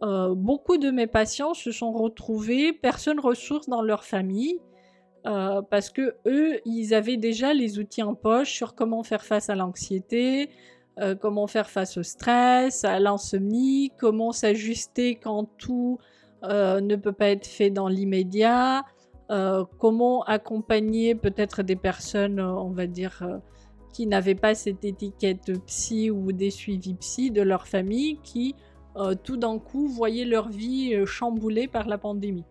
beaucoup de mes patients se sont retrouvés personnes ressources dans leur famille, parce qu'eux, ils avaient déjà les outils en poche sur comment faire face à l'anxiété, comment faire face au stress, à l'insomnie, comment s'ajuster quand tout ne peut pas être fait dans l'immédiat, comment accompagner peut-être des personnes, on va dire, qui n'avaient pas cette étiquette psy ou des suivis psy de leur famille qui, tout d'un coup, voyaient leur vie chamboulée par la pandémie.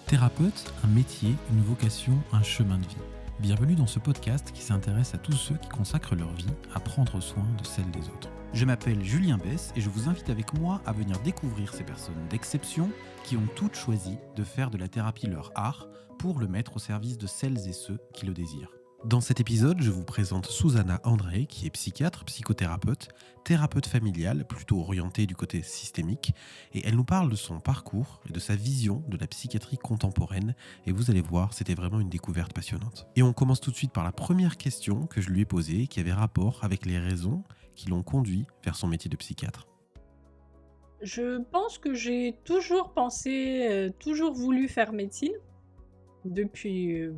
Thérapeute, un métier, une vocation, un chemin de vie. Bienvenue dans ce podcast qui s'intéresse à tous ceux qui consacrent leur vie à prendre soin de celle des autres. Je m'appelle Julien Bess et je vous invite avec moi à venir découvrir ces personnes d'exception qui ont toutes choisi de faire de la thérapie leur art pour le mettre au service de celles et ceux qui le désirent. Dans cet épisode, je vous présente Susanna André, qui est psychiatre, psychothérapeute, thérapeute familiale, plutôt orientée du côté systémique, et elle nous parle de son parcours et de sa vision de la psychiatrie contemporaine, et vous allez voir, c'était vraiment une découverte passionnante. Et on commence tout de suite par la première question que je lui ai posée, qui avait rapport avec les raisons qui l'ont conduit vers son métier de psychiatre. Je pense que j'ai toujours pensé, toujours voulu faire médecine, depuis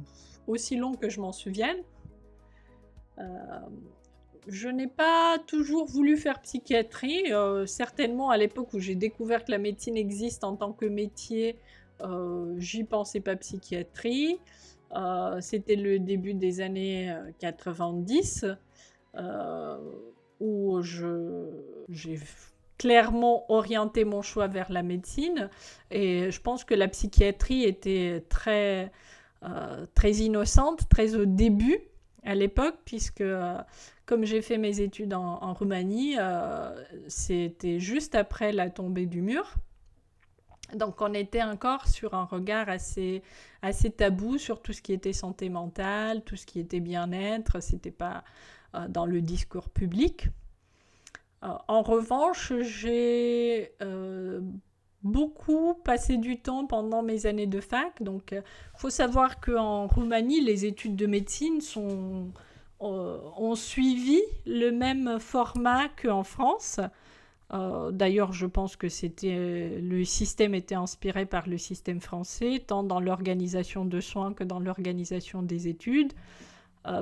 aussi long que je m'en souvienne. Je n'ai pas toujours voulu faire psychiatrie, certainement à l'époque où j'ai découvert que la médecine existe en tant que métier, j'y pensais pas psychiatrie. C'était le début des années 90, où j'ai clairement orienté mon choix vers la médecine, et je pense que la psychiatrie était très innocente, très au début à l'époque, puisque comme j'ai fait mes études en Roumanie, c'était juste après la tombée du mur. Donc on était encore sur un regard assez tabou sur tout ce qui était santé mentale, tout ce qui était bien-être, c'était pas dans le discours public. En revanche, j'ai beaucoup passé du temps pendant mes années de fac. Donc, faut savoir qu'en Roumanie, les études de médecine ont suivi le même format qu'en France. D'ailleurs, je pense que le système était inspiré par le système français, tant dans l'organisation de soins que dans l'organisation des études.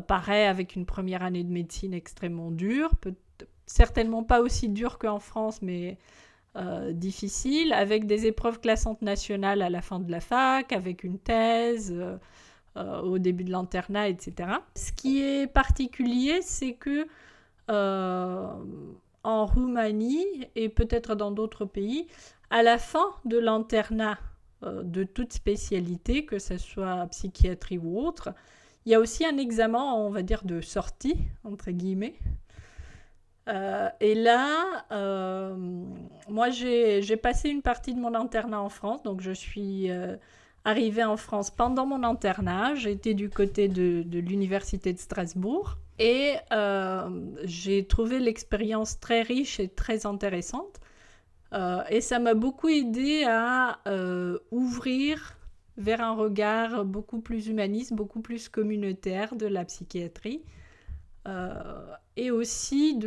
Pareil, avec une première année de médecine extrêmement dure, certainement pas aussi dure qu'en France, mais difficile, avec des épreuves classantes nationales à la fin de la fac, avec une thèse au début de l'internat, etc. Ce qui est particulier, c'est que en Roumanie, et peut-être dans d'autres pays, à la fin de l'internat de toute spécialité, que ce soit psychiatrie ou autre, il y a aussi un examen, on va dire, de sortie, entre guillemets. Et là, moi, j'ai passé une partie de mon internat en France, donc je suis arrivée en France pendant mon internat. J'étais du côté de l'université de Strasbourg, et j'ai trouvé l'expérience très riche et très intéressante. Et ça m'a beaucoup aidée à ouvrir vers un regard beaucoup plus humaniste, beaucoup plus communautaire de la psychiatrie. Et aussi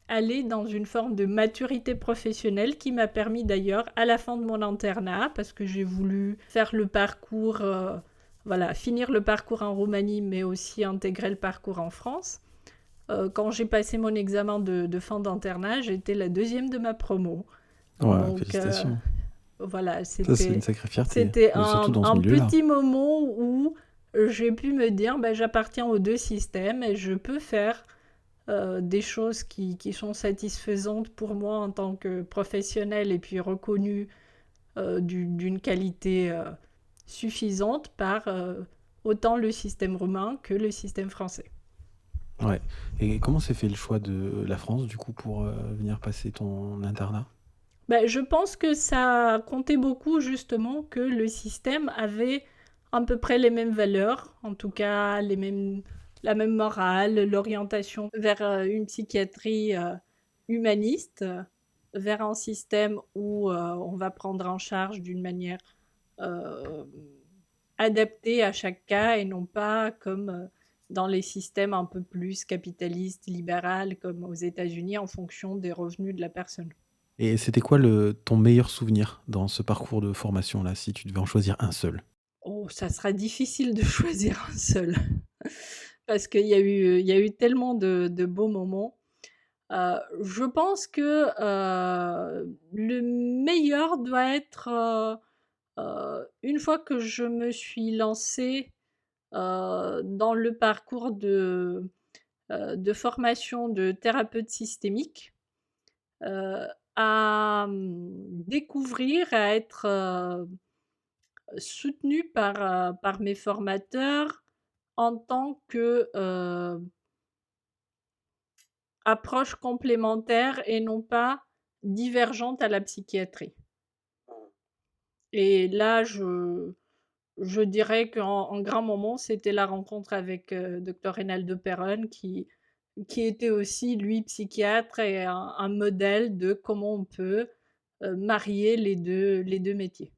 aller dans une forme de maturité professionnelle qui m'a permis d'ailleurs, à la fin de mon internat, parce que j'ai voulu faire le parcours, finir le parcours en Roumanie, mais aussi intégrer le parcours en France. Quand j'ai passé mon examen de fin d'internat, j'étais la deuxième de ma promo. Ouais, Donc, félicitations. voilà, Ça, c'est une sacrée fierté, c'était surtout dans ce un milieu-là. petit moment où j'ai pu me dire, j'appartiens aux deux systèmes et je peux faire des choses qui sont satisfaisantes pour moi en tant que professionnelle, et puis reconnues d'une qualité suffisante par autant le système roumain que le système français. Ouais. Et comment s'est fait le choix de la France, du coup, pour venir passer ton internat ? Je pense que ça comptait beaucoup, justement, que le système avait à peu près les mêmes valeurs, en tout cas la même morale, l'orientation vers une psychiatrie humaniste, vers un système où on va prendre en charge d'une manière euh, adaptée à chaque cas, et non pas comme dans les systèmes un peu plus capitalistes, libérales, comme aux États-Unis, en fonction des revenus de la personne. Et c'était quoi ton meilleur souvenir dans ce parcours de formation-là, si tu devais en choisir un seul? Oh, ça sera difficile de choisir un seul, parce qu'il y a eu tellement de beaux moments. Je pense que le meilleur doit être une fois que je me suis lancée dans le parcours de formation de thérapeute systémique, euh, à découvrir, à être soutenue par mes formateurs en tant que approche complémentaire et non pas divergente à la psychiatrie. Et là, je dirais qu'en grand moment, c'était la rencontre avec Dr Reynaldo Perron qui était aussi, lui, psychiatre et un modèle de comment on peut marier les deux métiers.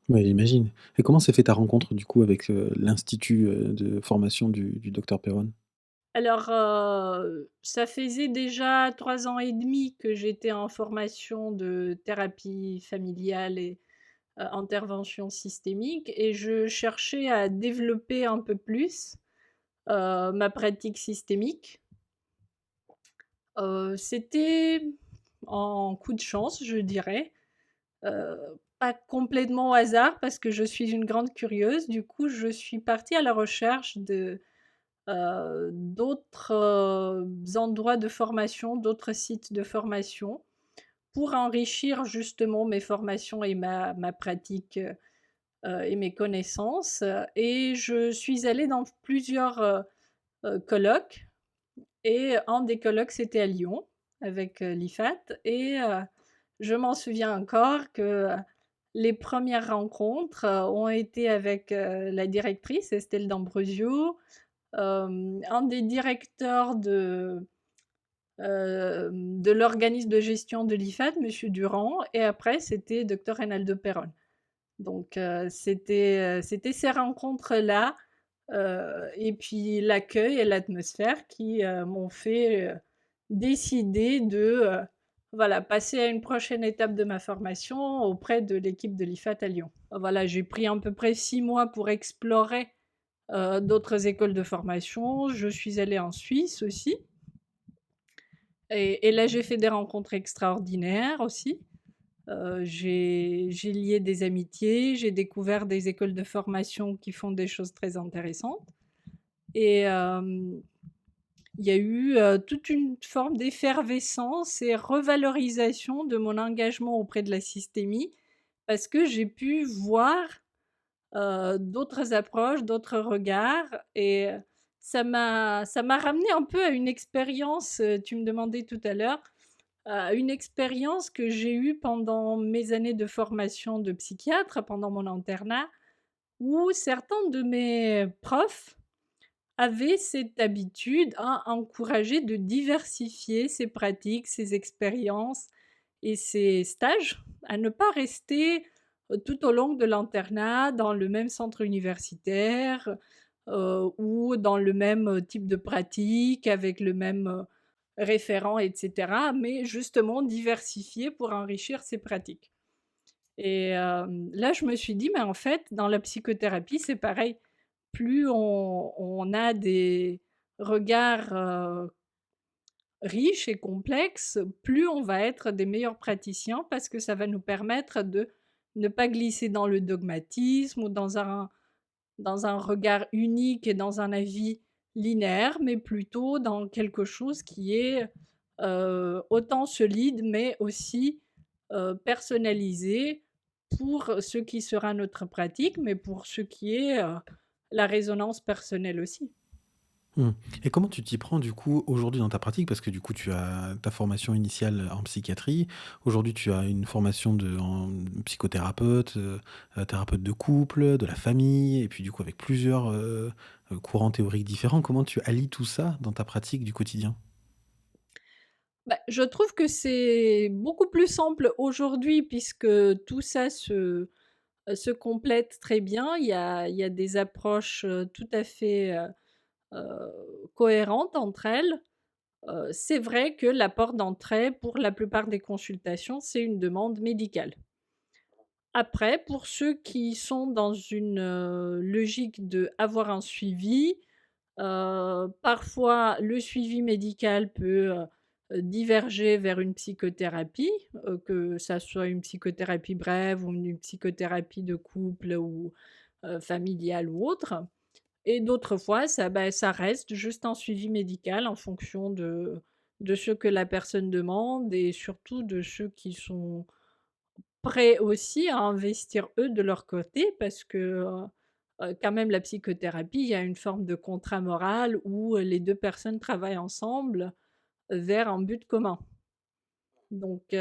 Ouais, j'imagine. Et comment s'est fait ta rencontre du coup avec, l'institut, de formation du docteur Perron? Alors, ça faisait déjà 3 ans et demi que j'étais en formation de thérapie familiale et intervention systémique et je cherchais à développer un peu plus ma pratique systémique. C'était en coup de chance, je dirais. Heu, Pas complètement au hasard parce que je suis une grande curieuse. Du coup, je suis partie à la recherche d'autres endroits de formation, d'autres sites de formation pour enrichir justement mes formations et ma pratique, et mes connaissances. Et je suis allée dans plusieurs colloques. Et un des colloques, c'était à Lyon, avec l'IFAT. Et je m'en souviens encore que les premières rencontres ont été avec la directrice, Estelle D'Ambrosio, un des directeurs de l'organisme de gestion de l'IFAT, Monsieur Durand, et après, c'était Dr Reynaldo Perron. Donc, c'était ces rencontres-là, et puis l'accueil et l'atmosphère qui m'ont fait décider de voilà, passer à une prochaine étape de ma formation auprès de l'équipe de l'IFAT à Lyon. Voilà, j'ai pris à peu près 6 mois pour explorer d'autres écoles de formation. Je suis allée en Suisse aussi. Et là, j'ai fait des rencontres extraordinaires aussi. J'ai lié des amitiés, j'ai découvert des écoles de formation qui font des choses très intéressantes. Et il y a eu toute une forme d'effervescence et revalorisation de mon engagement auprès de la systémie parce que j'ai pu voir d'autres approches, d'autres regards. Et ça m'a ramené un peu à une expérience, tu me demandais tout à l'heure, une expérience que j'ai eue pendant mes années de formation de psychiatre, pendant mon internat, où certains de mes profs avaient cette habitude à encourager de diversifier ses pratiques, ses expériences et ses stages, à ne pas rester tout au long de l'internat dans le même centre universitaire ou dans le même type de pratique, avec le même référent, etc., mais justement diversifier pour enrichir ses pratiques. Et là, je me suis dit, mais en fait, dans la psychothérapie, c'est pareil. Plus on a des regards riches et complexes, plus on va être des meilleurs praticiens parce que ça va nous permettre de ne pas glisser dans le dogmatisme ou dans un regard unique et dans un avis linéaire, mais plutôt dans quelque chose qui est autant solide, mais aussi personnalisé pour ce qui sera notre pratique, mais pour ce qui est la résonance personnelle aussi. Mmh. Et comment tu t'y prends du coup aujourd'hui dans ta pratique? Parce que du coup tu as ta formation initiale en psychiatrie. Aujourd'hui tu as une formation en psychothérapeute, thérapeute de couple, de la famille et puis du coup avec plusieurs, courants théoriques différents. Comment tu allies tout ça dans ta pratique du quotidien? Bah, je trouve que c'est beaucoup plus simple aujourd'hui puisque tout ça se complète très bien. Il y a des approches tout à fait cohérentes entre elles. C'est vrai que la porte d'entrée, pour la plupart des consultations, c'est une demande médicale. Après, pour ceux qui sont dans une, logique d'avoir un suivi, parfois le suivi médical peut, diverger vers une psychothérapie, que ça soit une psychothérapie brève ou une psychothérapie de couple ou, familiale ou autre. Et d'autres fois, ça reste juste un suivi médical en fonction de ce que la personne demande et surtout de ceux qui sont prêts aussi à investir eux de leur côté parce que, quand même la psychothérapie, il y a une forme de contrat moral où, les 2 personnes travaillent ensemble vers un but commun. Donc,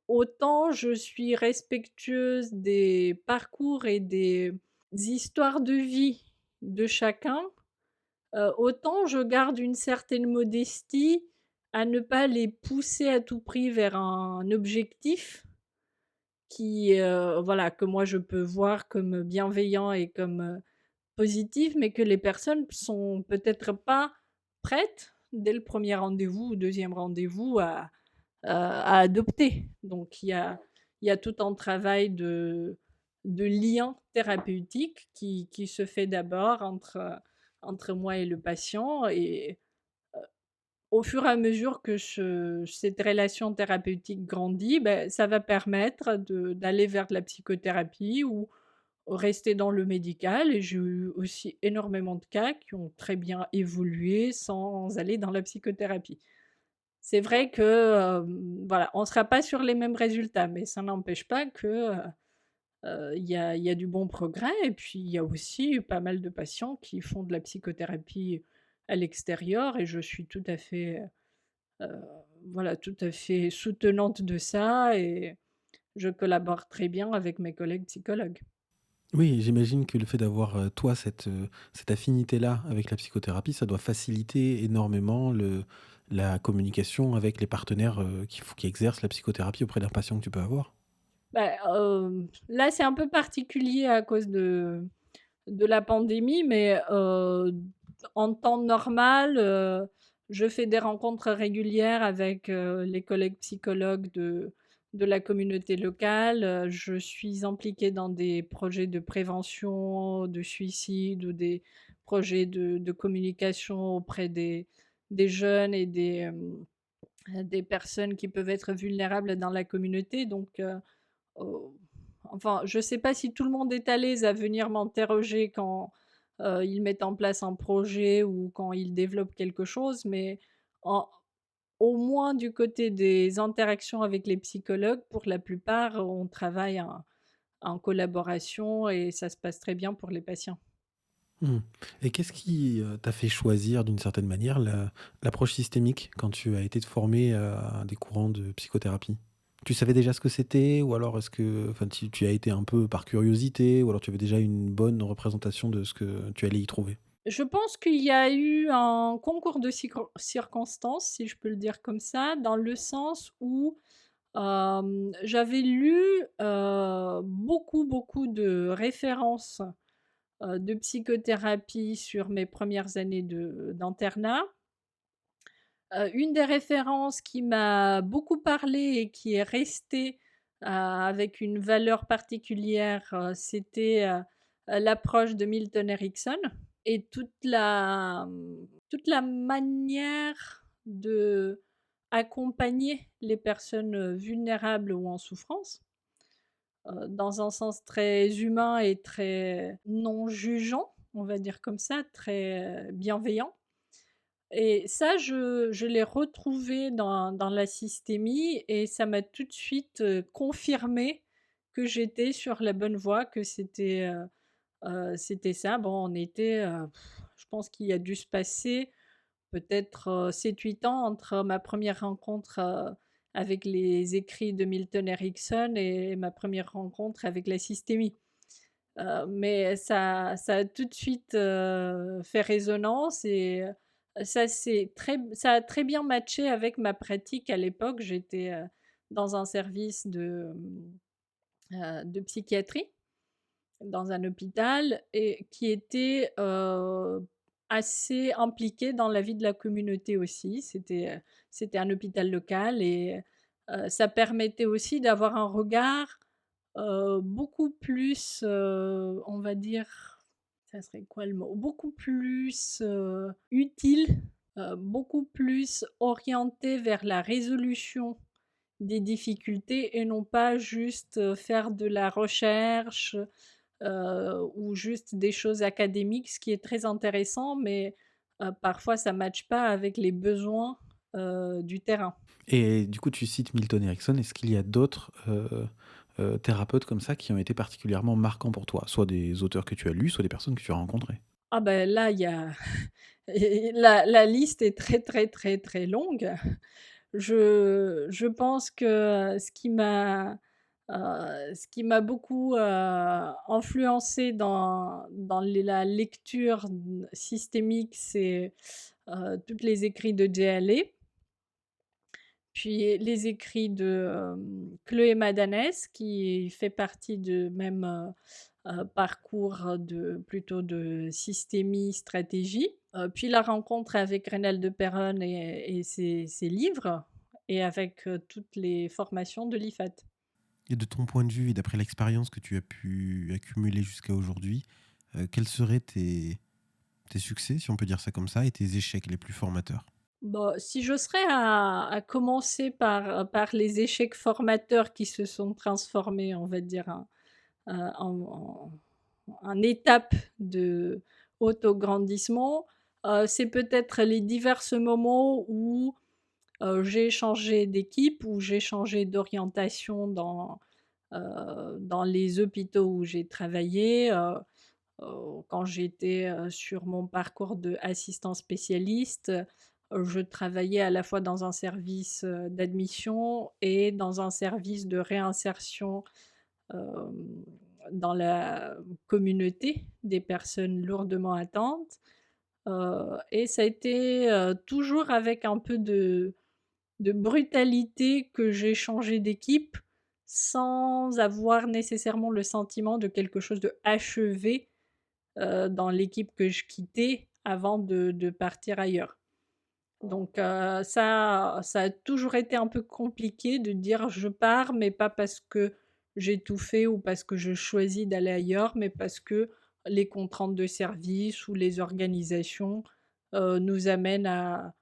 autant je suis respectueuse des parcours et des histoires de vie de chacun, autant je garde une certaine modestie à ne pas les pousser à tout prix vers un objectif qui, voilà, que moi je peux voir comme bienveillant et comme, positif, mais que les personnes sont peut-être pas prêtes dès le premier rendez-vous ou deuxième rendez-vous à adopter. Donc il y a tout un travail de lien thérapeutique qui se fait d'abord entre moi et le patient et au fur et à mesure que cette relation thérapeutique grandit, ben, ça va permettre d'aller vers de la psychothérapie ou rester dans le médical. Et j'ai eu aussi énormément de cas qui ont très bien évolué sans aller dans la psychothérapie. C'est vrai que voilà, on ne sera pas sur les mêmes résultats, mais ça n'empêche pas que il y a du bon progrès. Et puis il y a aussi pas mal de patients qui font de la psychothérapie à l'extérieur, et je suis tout à fait Heu, voilà, tout à fait soutenante de ça et je collabore très bien avec mes collègues psychologues. Oui, j'imagine que le fait d'avoir, toi, cette affinité-là avec la psychothérapie, ça doit faciliter énormément la communication avec les partenaires, qui exercent la psychothérapie auprès d'un patient que tu peux avoir? Bah, là, c'est un peu particulier à cause de la pandémie, mais en temps normal, je fais des rencontres régulières avec, les collègues psychologues de la communauté locale. Je suis impliquée dans des projets de prévention de suicide ou des projets de communication auprès des jeunes et des personnes qui peuvent être vulnérables dans la communauté. Donc, Heu, enfin, je ne sais pas si tout le monde est à l'aise à venir m'interroger quand, ils mettent en place un projet ou quand ils développent quelque chose, mais en au moins du côté des interactions avec les psychologues, pour la plupart, on travaille en collaboration et ça se passe très bien pour les patients. Mmh. Et qu'est-ce qui, t'a fait choisir d'une certaine manière l'approche systémique quand tu as été formé à des courants de psychothérapie? Tu savais déjà ce que c'était ou alors est-ce que enfin tu as été un peu par curiosité ou alors tu avais déjà une bonne représentation de ce que tu allais y trouver? Je pense qu'il y a eu un concours de circonstances, si je peux le dire comme ça, dans le sens où j'avais lu, beaucoup, beaucoup de références, de psychothérapie sur mes premières années d'internat. Une des références qui m'a beaucoup parlé et qui est restée, avec une valeur particulière, c'était, l'approche de Milton Erickson et toute la manière d'accompagner les personnes, vulnérables ou en souffrance, dans un sens très humain et très non jugeant, on va dire comme ça, très bienveillant. Et ça, je l'ai retrouvé dans la systémie et ça m'a tout de suite, confirmé que j'étais sur la bonne voie, que c'était ça. Bon, on était, je pense qu'il y a dû se passer peut-être, 7-8 ans entre ma première rencontre, avec les écrits de Milton Erickson et ma première rencontre avec la systémie. Mais ça a tout de suite, fait résonance et ça a très bien matché avec ma pratique à l'époque. J'étais, dans un service de psychiatrie, dans un hôpital et qui était, assez impliqués dans la vie de la communauté aussi. C'était un hôpital local et ça permettait aussi d'avoir un regard, beaucoup plus, on va dire, ça serait quoi le mot? Beaucoup plus, utile, beaucoup plus orienté vers la résolution des difficultés et non pas juste, faire de la recherche, ou juste des choses académiques, ce qui est très intéressant, mais parfois ça ne matche pas avec les besoins, du terrain. Et du coup, tu cites Milton Erickson. Est-ce qu'il y a d'autres, thérapeutes comme ça qui ont été particulièrement marquants pour toi? Soit des auteurs que tu as lus, soit des personnes que tu as rencontrées? Ah ben là, il y a et la liste est très, très, très, très longue. Je pense que ce qui m'a beaucoup, influencée dans la lecture systémique, c'est, toutes les écrits de Jay Haley, puis les écrits de, Chloé Madanès qui fait partie de même, parcours plutôt de systémie, stratégie. Puis la rencontre avec Reynald de Perron et ses livres et avec, toutes les formations de l'IFAT. Et de ton point de vue et d'après l'expérience que tu as pu accumuler jusqu'à aujourd'hui, quels seraient tes succès, si on peut dire ça comme ça, et tes échecs les plus formateurs? Bah, si je serais à commencer par les échecs formateurs qui se sont transformés, on va dire, en étape de autograndissement, c'est peut-être les divers moments où, j'ai changé d'équipe, où j'ai changé d'orientation dans les hôpitaux où j'ai travaillé, quand j'étais, sur mon parcours d'assistant spécialiste, je travaillais à la fois dans un service, d'admission et dans un service de réinsertion, hem, dans la communauté des personnes lourdement atteintes, et ça a été, toujours avec un peu de brutalité que j'ai changé d'équipe, sans avoir nécessairement le sentiment de quelque chose de achevé, dans l'équipe que je quittais avant de partir ailleurs. Donc ça a toujours été un peu compliqué de dire: «Je pars, mais pas parce que j'ai tout fait ou parce que je choisis d'aller ailleurs, mais parce que les contraintes de service ou les organisations, nous amènent à,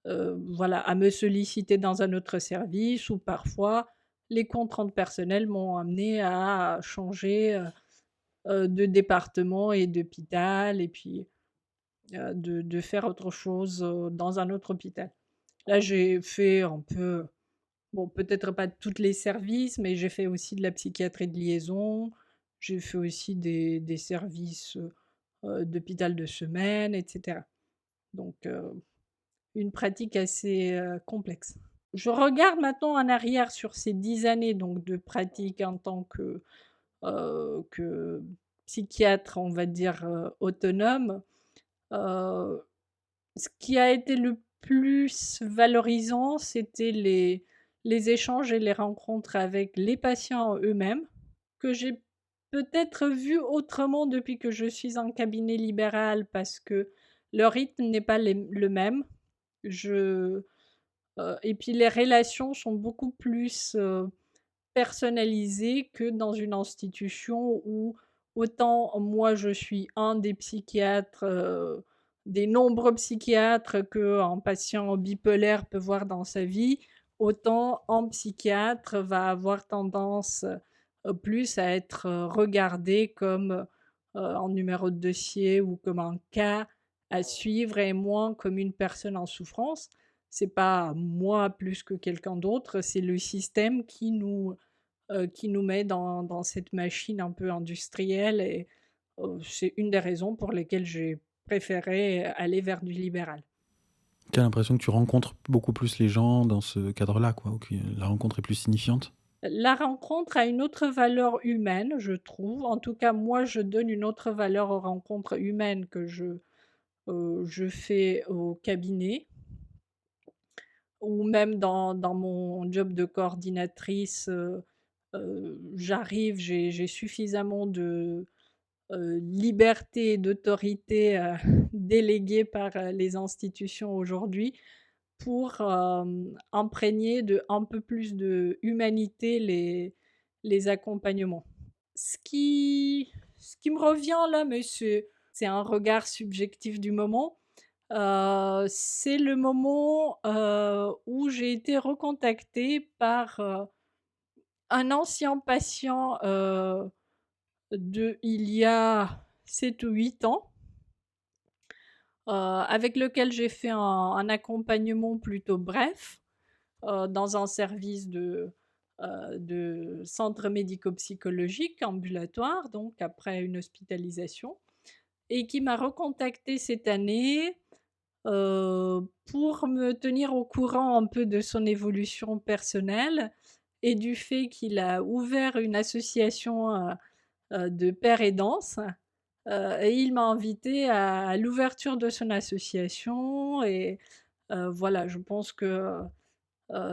voilà, à me solliciter dans un autre service» ou parfois les contraintes personnelles m'ont amené à changer, de département et d'hôpital et puis, de faire autre chose, dans un autre hôpital. Là, j'ai fait un peu, bon, peut-être pas tous les services, mais j'ai fait aussi de la psychiatrie de liaison. J'ai fait aussi des services, d'hôpital de semaine et cetera. Donc, une pratique assez, complexe. Je regarde maintenant en arrière sur ces 10 années donc de pratique en tant que psychiatre, on va dire, autonome. Heu, Ce qui a été le plus valorisant, c'était les échanges et les rencontres avec les patients eux-mêmes, que j'ai peut-être vus autrement depuis que je suis en cabinet libéral parce que le rythme n'est pas le même. Je Et puis les relations sont beaucoup plus, personnalisées que dans une institution où autant moi je suis un des psychiatres, des nombreux psychiatres qu'un patient bipolaire peut voir dans sa vie, autant un psychiatre va avoir tendance, plus à être, regardé comme, un numéro de dossier ou comme un cas à suivre et moins comme une personne en souffrance. C'est pas moi plus que quelqu'un d'autre, c'est le système qui nous met dans cette machine un peu industrielle et c'est une des raisons pour lesquelles j'ai préféré aller vers du libéral. Tu as l'impression que tu rencontres beaucoup plus les gens dans ce cadre-là, quoi, ou que la rencontre est plus signifiante? La rencontre a une autre valeur humaine, je trouve. En tout cas, moi, je donne une autre valeur aux rencontres humaines que je fais au cabinet ou même dans mon job de coordinatrice, j'arrive, j'ai suffisamment liberté et d'autorité déléguées par les institutions aujourd'hui pour imprégner de un peu plus de humanité les accompagnements. Ce qui me revient là, mais c'est un regard subjectif du moment, c'est le moment où j'ai été recontactée par un ancien patient de il y a 7 ou 8 ans, avec lequel j'ai fait un accompagnement plutôt bref dans un service de centre médico-psychologique ambulatoire, donc après une hospitalisation, et qui m'a recontacté cette année pour me tenir au courant un peu de son évolution personnelle et du fait qu'il a ouvert une association de père aidance. Et il m'a invité à l'ouverture de son association et voilà, je pense que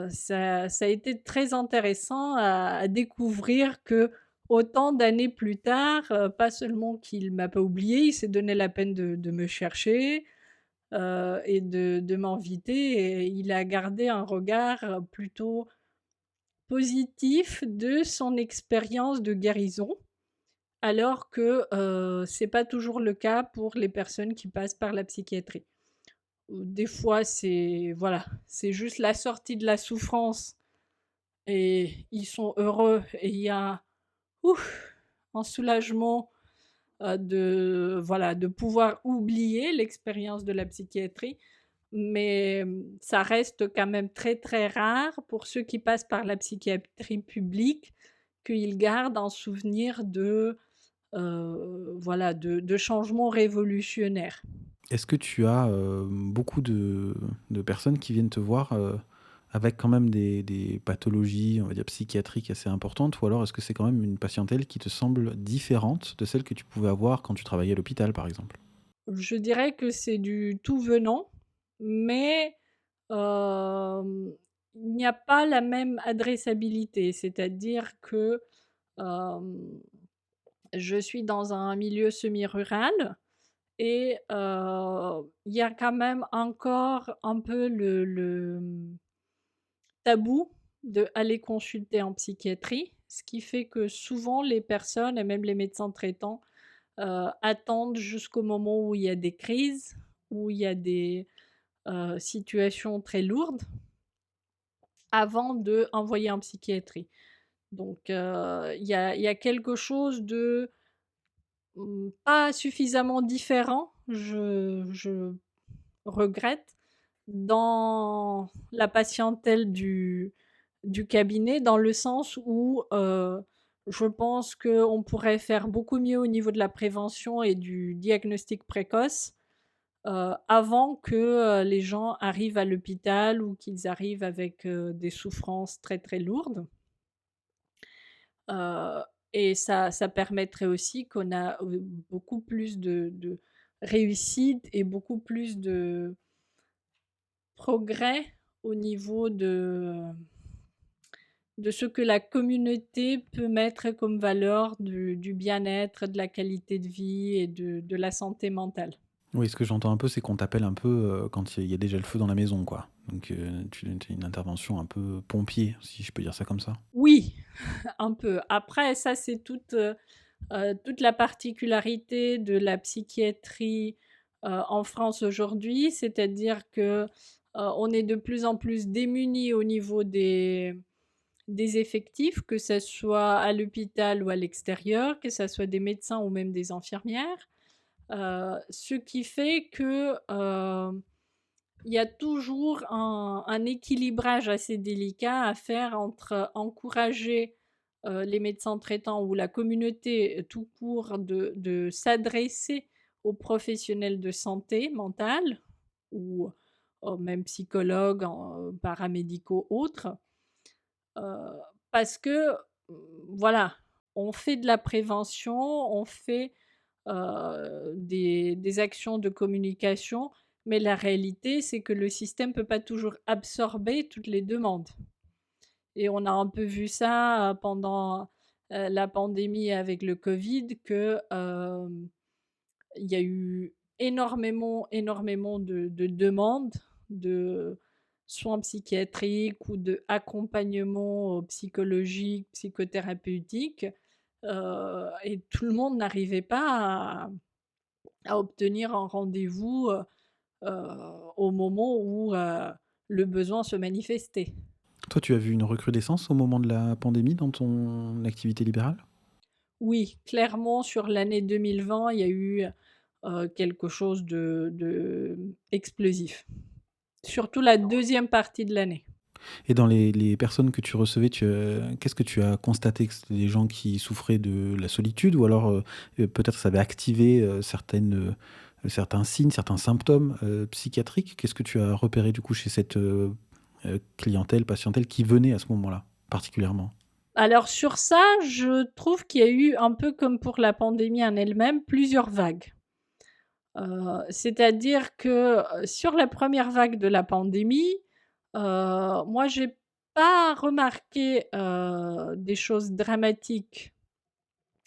ça a été très intéressant à découvrir que autant d'années plus tard, pas seulement qu'il m'a pas oublié, il s'est donné la peine de me chercher et de m'inviter et il a gardé un regard plutôt positif de son expérience de guérison, alors que c'est pas toujours le cas pour les personnes qui passent par la psychiatrie. Des fois, c'est voilà, c'est juste la sortie de la souffrance et ils sont heureux et il y a ouf, un soulagement de voilà, de pouvoir oublier l'expérience de la psychiatrie, mais ça reste quand même très très rare pour ceux qui passent par la psychiatrie publique qu'ils gardent un souvenir de voilà, de changements révolutionnaires. Est-ce que tu as, beaucoup de personnes qui viennent te voir, avec quand même des pathologies, on va dire psychiatriques assez importantes? Ou alors est-ce que c'est quand même une patientèle qui te semble différente de celle que tu pouvais avoir quand tu travaillais à l'hôpital, par exemple? Je dirais que c'est du tout venant, mais il n'y a pas la même adressabilité. C'est-à-dire que, hem, je suis dans un milieu semi-rural et il y a quand même encore un peu le tabou d'aller consulter en psychiatrie, ce qui fait que souvent les personnes et même les médecins traitants attendent jusqu'au moment où il y a des crises, où il y a des situations très lourdes, avant d'envoyer en psychiatrie. Donc il y a quelque chose de pas suffisamment différent, je regrette, dans la patientèle du cabinet, dans le sens où je pense qu'on pourrait faire beaucoup mieux au niveau de la prévention et du diagnostic précoce avant que les gens arrivent à l'hôpital ou qu'ils arrivent avec des souffrances très très lourdes. Euh, et ça permettrait aussi qu'on a beaucoup plus de réussite et beaucoup plus de progrès au niveau de ce que la communauté peut mettre comme valeur du bien-être, de la qualité de vie et de la santé mentale. Oui, ce que j'entends un peu, c'est qu'on t'appelle un peu, quand il y a déjà le feu dans la maison, quoi. Donc tu as une intervention un peu pompier, si je peux dire ça comme ça? Oui, un peu. Après, ça, c'est toute la particularité de la psychiatrie en France aujourd'hui, c'est-à-dire que on est de plus en plus démunis au niveau des effectifs, que ce soit à l'hôpital ou à l'extérieur, que ce soit des médecins ou même des infirmières. Ce qui fait que il y a toujours un équilibrage assez délicat à faire entre encourager les médecins traitants ou la communauté tout court de s'adresser aux professionnels de santé mentale ou même psychologues, paramédicaux, autres, euh, parce que voilà, on fait de la prévention, on fait des actions de communication, mais la réalité, c'est que le système ne peut pas toujours absorber toutes les demandes. Et on a un peu vu ça pendant la pandémie avec le Covid que, il y a eu énormément de demandes de soins psychiatriques ou d'accompagnement, psychologique, psychothérapeutique, et tout le monde n'arrivait pas à obtenir un rendez-vous, au moment où, le besoin se manifestait. Toi, tu as vu une recrudescence au moment de la pandémie dans ton activité libérale? Oui, clairement sur l'année 2020, il y a eu, quelque chose de explosif. Surtout la deuxième partie de l'année. Et dans les personnes que tu recevais, qu'est-ce que tu as constaté? Que c'était des gens qui souffraient de la solitude ou alors, peut-être ça avait activé, certains signes, certains symptômes, psychiatriques? Qu'est-ce que tu as repéré du coup chez cette, clientèle, patientèle qui venait à ce moment-là, particulièrement? Alors sur ça, je trouve qu'il y a eu un peu comme pour la pandémie en elle-même, plusieurs vagues. C'est-à-dire que, sur la première vague de la pandémie, moi j'ai pas remarqué, des choses dramatiques,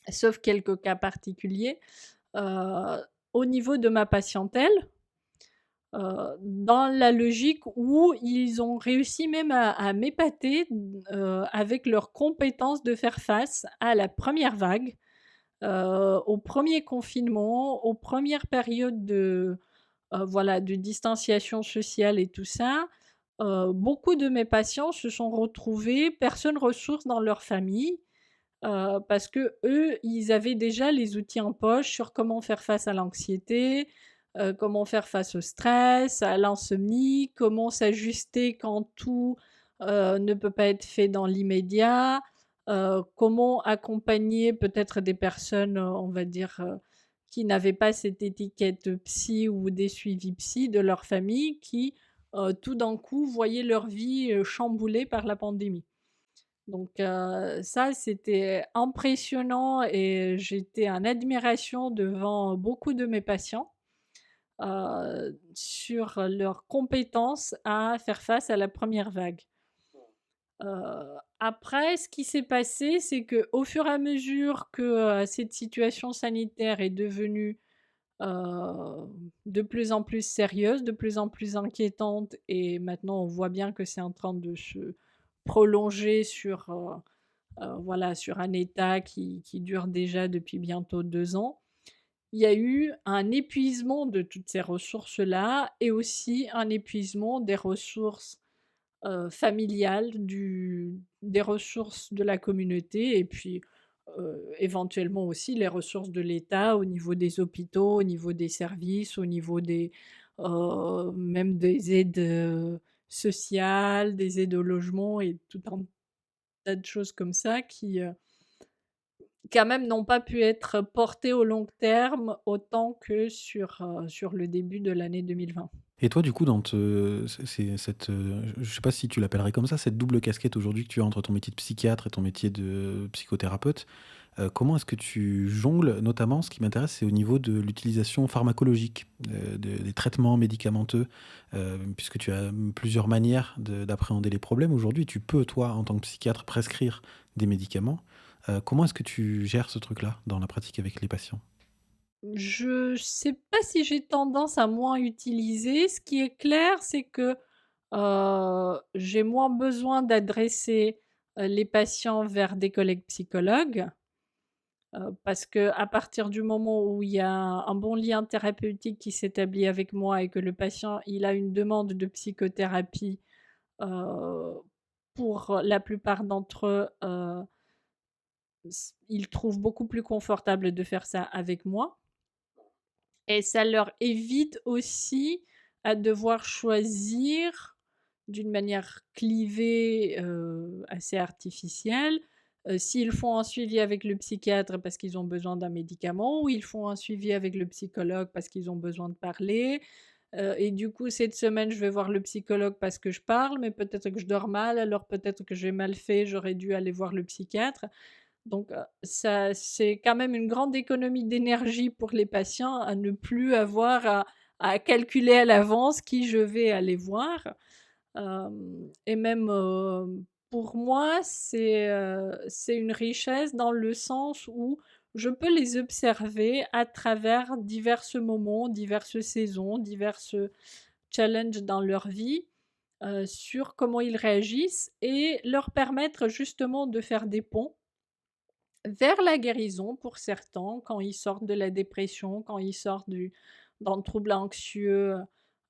sauf quelques cas particuliers, heu, au niveau de ma patientèle. Dans la logique où ils ont réussi même à m'épater, avec leurs compétences de faire face à la première vague, au premier confinement, aux premières périodes voilà, de distanciation sociale et tout ça. Beaucoup de mes patients se sont retrouvés personnes ressources dans leur famille, parce qu'eux, ils avaient déjà les outils en poche sur comment faire face à l'anxiété, comment faire face au stress, à l'insomnie, comment s'ajuster quand tout, ne peut pas être fait dans l'immédiat, comment accompagner peut-être des personnes, on va dire, qui n'avaient pas cette étiquette psy ou des suivis psy de leur famille qui, tout d'un coup, voyaient leur vie, chamboulée par la pandémie. Donc ça, c'était impressionnant et j'étais en admiration devant beaucoup de mes patients, sur leurs compétences à faire face à la première vague. Après, ce qui s'est passé, c'est qu'au fur et à mesure que, cette situation sanitaire est devenue, de plus en plus sérieuse, de plus en plus inquiétante et maintenant on voit bien que c'est en train de se prolonger sur, voilà, sur un état qui dure déjà depuis bientôt 2 ans. Il y a eu un épuisement de toutes ces ressources-là et aussi un épuisement des ressources, familiales, des ressources de la communauté et puis, éventuellement aussi les ressources de l'État au niveau des hôpitaux, au niveau des services, au niveau des, même des aides, sociales, des aides au logement et tout un tas de choses comme ça qui, quand même n'ont pas pu être portées au long terme autant que sur le début de l'année 2020. Et toi, du coup, dans cette, je sais pas si tu l'appellerais comme ça, cette double casquette aujourd'hui que tu as entre ton métier de psychiatre et ton métier de psychothérapeute, comment est-ce que tu jongles? Notamment, ce qui m'intéresse, c'est au niveau de l'utilisation pharmacologique, des traitements médicamenteux, puisque tu as, plusieurs manières d'appréhender les problèmes. Aujourd'hui, tu peux, toi, en tant que psychiatre, prescrire des médicaments. Comment est-ce que tu gères ce truc-là dans la pratique avec les patients? Je sais pas si j'ai tendance à moins utiliser. Ce qui est clair, c'est que, j'ai moins besoin d'adresser, les patients vers des collègues psychologues, parce qu'à partir du moment où il y a un bon lien thérapeutique qui s'établit avec moi et que le patient, il a une demande de psychothérapie, heu, pour la plupart d'entre eux, ils trouvent beaucoup plus confortable de faire ça avec moi. Et ça leur évite aussi à devoir choisir d'une manière clivée, assez artificielle, s'ils font un suivi avec le psychiatre parce qu'ils ont besoin d'un médicament ou ils font un suivi avec le psychologue parce qu'ils ont besoin de parler. Et du coup, cette semaine, je vais voir le psychologue parce que je parle, mais peut-être que je dors mal, alors peut-être que j'ai mal fait, j'aurais dû aller voir le psychiatre. Donc, ça c'est quand même une grande économie d'énergie pour les patients à ne plus avoir à calculer à l'avance qui je vais aller voir. Et même, Pour moi, c'est une richesse dans le sens où je peux les observer à travers diverses moments, diverses saisons, diverses challenges dans leur vie, sur comment ils réagissent et leur permettre justement de faire des ponts vers la guérison pour certains, quand ils sortent de la dépression, quand ils sortent d'un trouble anxieux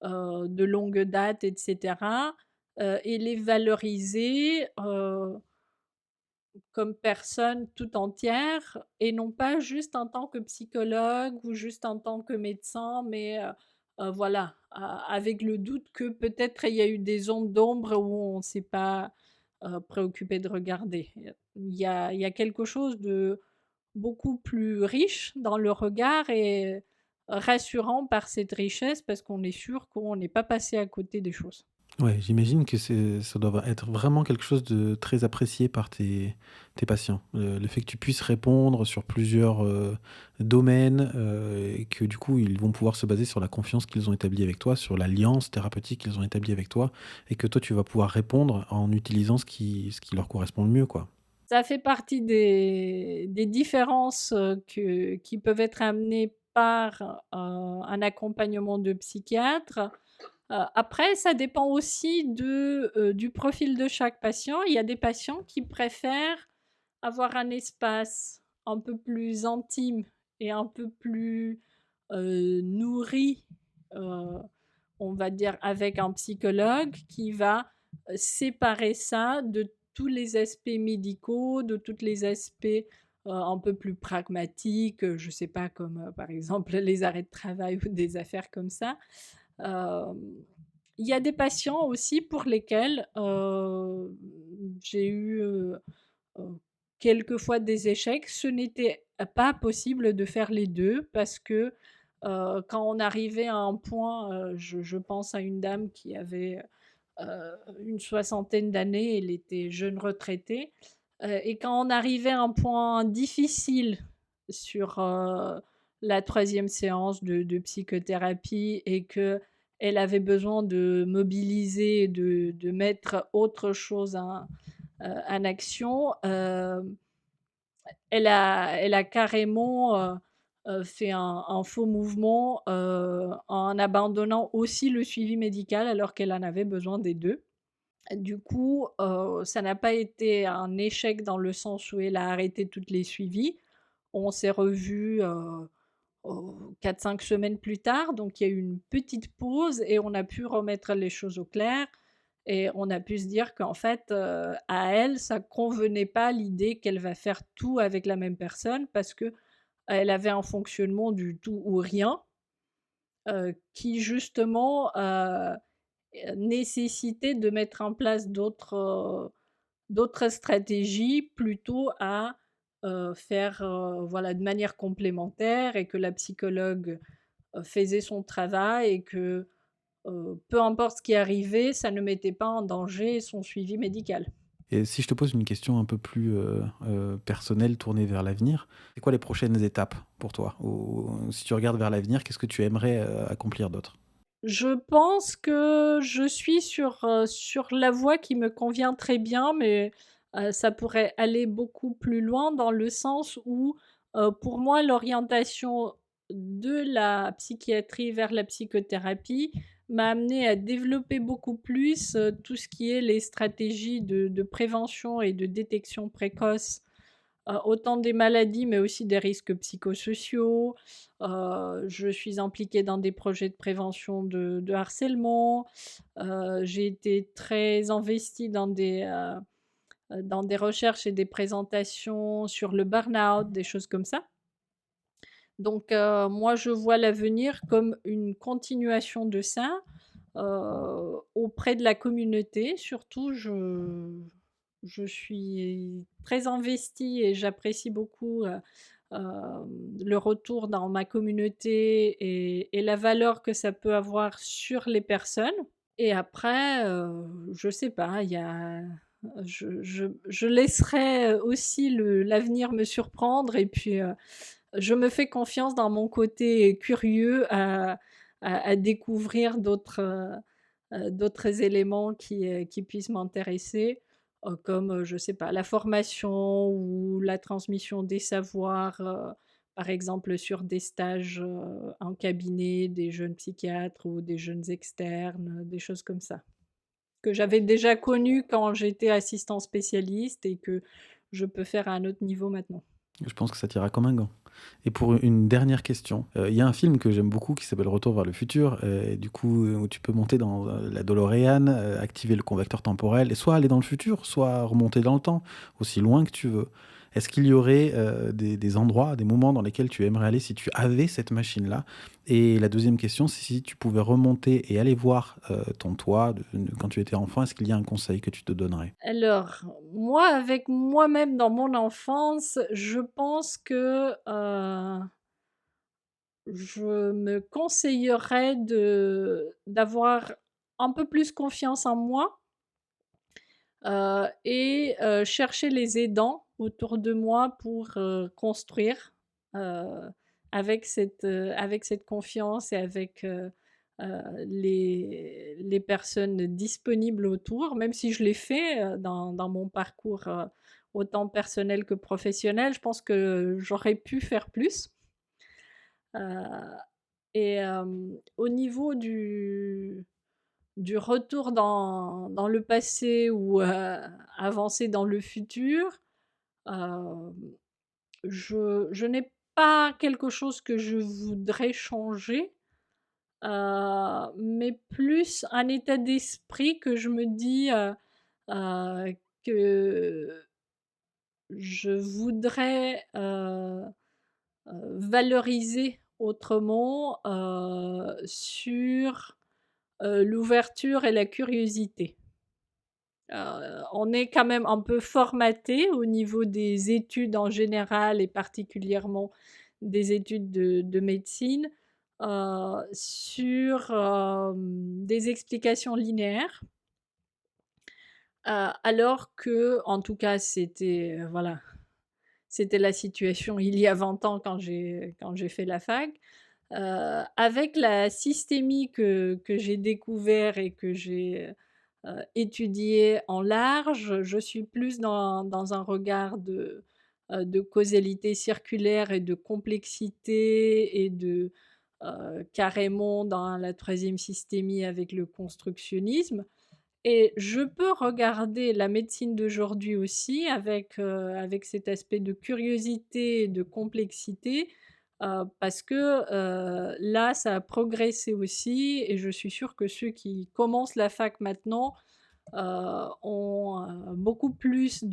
de longue date, etc. Et les valoriser comme personne tout entière et non pas juste en tant que psychologue ou juste en tant que médecin, mais voilà, avec le doute que peut-être il y a eu des zones d'ombre où on ne s'est pas préoccupé de regarder. Il y a quelque chose de beaucoup plus riche dans le regard et rassurant par cette richesse parce qu'on est sûr qu'on n'est pas passé à côté des choses. Ouais, j'imagine que ça doit être vraiment quelque chose de très apprécié par tes patients. Le fait que tu puisses répondre sur plusieurs, domaines, et que du coup, ils vont pouvoir se baser sur la confiance qu'ils ont établie avec toi, sur l'alliance thérapeutique qu'ils ont établie avec toi et que toi, tu vas pouvoir répondre en utilisant ce qui leur correspond le mieux, quoi. Ça fait partie des différences qui peuvent être amenées par un accompagnement de psychiatre. Après, ça dépend aussi du profil de chaque patient. Il y a des patients qui préfèrent avoir un espace un peu plus intime et un peu plus nourri, euh, on va dire, avec un psychologue qui va séparer ça de tous les aspects médicaux, de tous les aspects un peu plus pragmatiques, je ne sais pas, comme par exemple les arrêts de travail ou des affaires comme ça. Euh, il y a des patients aussi pour lesquels j'ai eu quelquefois des échecs. Ce n'était pas possible de faire les deux parce que quand on arrivait à un point, je pense à une dame qui avait une soixantaine d'années, elle était jeune retraitée, et quand on arrivait à un point difficile sur la troisième séance de psychothérapie et que elle avait besoin de mobiliser, de mettre autre chose en action, elle a carrément fait un faux mouvement en abandonnant aussi le suivi médical alors qu'elle en avait besoin des deux. Du coup, ça n'a pas été un échec dans le sens où elle a arrêté toutes les suivis. On s'est revus 4-5 semaines plus tard, donc il y a eu une petite pause et on a pu remettre les choses au clair. Et on a pu se dire qu'en fait, à elle, ça convenait pas l'idée qu'elle va faire tout avec la même personne parce que elle avait un fonctionnement du tout ou rien qui justement nécessitait de mettre en place d'autres stratégies plutôt à faire voilà, de manière complémentaire et que la psychologue faisait son travail et que peu importe ce qui arrivait, ça ne mettait pas en danger son suivi médical. Et si je te pose une question un peu plus, personnelle, tournée vers l'avenir, c'est quoi les prochaines étapes pour toi? Ou si tu regardes vers l'avenir, qu'est-ce que tu aimerais, accomplir d'autre? Je pense que je suis sur la voie qui me convient très bien, mais ça pourrait aller beaucoup plus loin dans le sens où, pour moi, l'orientation de la psychiatrie vers la psychothérapie m'a amené à développer beaucoup plus tout ce qui est les stratégies de prévention et de détection précoce autant des maladies, mais aussi des risques psychosociaux. Je suis impliquée dans des projets de prévention de harcèlement. J'ai été très investie dans des recherches et des présentations sur le burn-out, des choses comme ça. Donc, moi, je vois l'avenir comme une continuation de ça auprès de la communauté. Surtout, je suis très investie et j'apprécie beaucoup le retour dans ma communauté et la valeur que ça peut avoir sur les personnes. Et après, je sais pas, je laisserai aussi l'avenir me surprendre et puis je me fais confiance dans mon côté curieux à découvrir d'autres éléments qui puissent m'intéresser. comme, je sais pas, la formation ou la transmission des savoirs, par exemple sur des stages, en cabinet des jeunes psychiatres ou des jeunes externes, des choses comme ça. Que j'avais déjà connues quand j'étais assistant spécialiste et que je peux faire à un autre niveau maintenant. Je pense que ça t'ira comme un gant. Et pour une dernière question, il y a un film que j'aime beaucoup qui s'appelle Retour vers le futur, et du coup, où tu peux monter dans, la DeLorean, activer le convecteur temporel et soit aller dans le futur, soit remonter dans le temps, aussi loin que tu veux. Est-ce qu'il y aurait, des endroits, des moments dans lesquels tu aimerais aller si tu avais cette machine-là? Et la deuxième question, c'est si tu pouvais remonter et aller voir, ton toi de quand tu étais enfant, est-ce qu'il y a un conseil que tu te donnerais? Alors, moi, avec moi-même dans mon enfance, je pense que, je me conseillerais d'avoir un peu plus confiance en moi, et chercher les aidants autour de moi pour, construire, heu, avec cette confiance et avec, les personnes disponibles autour. Même si je l'ai fait, dans mon parcours, autant personnel que professionnel, je pense que j'aurais pu faire plus. Heu et au niveau du retour dans le passé ou, avancer dans le futur, hem, je n'ai pas quelque chose que je voudrais changer, mais plus un état d'esprit que je me dis, que je voudrais, valoriser autrement, sur, l'ouverture et la curiosité. On est quand même un peu formaté au niveau des études en général et particulièrement des études de médecine, sur, des explications linéaires, alors que, en tout cas c'était, voilà, c'était la situation il y a 20 ans quand j'ai fait la fac. Avec la systémie que j'ai découvert et que j'ai, étudiée en large, je suis plus dans un regard de causalité circulaire et de complexité et carrément dans la troisième systémie avec le constructionnisme. Et je peux regarder la médecine d'aujourd'hui aussi avec cet aspect de curiosité et de complexité, parce que, là, ça a progressé aussi et je suis sûre que ceux qui commencent la fac maintenant, ont, beaucoup plus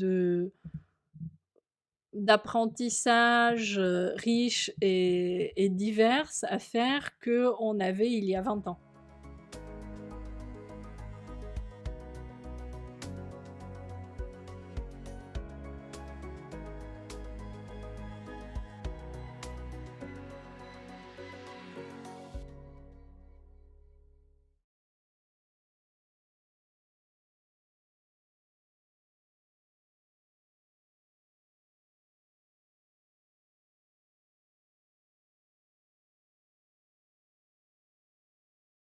d'apprentissage, riche et divers à faire qu'on avait il y a 20 ans.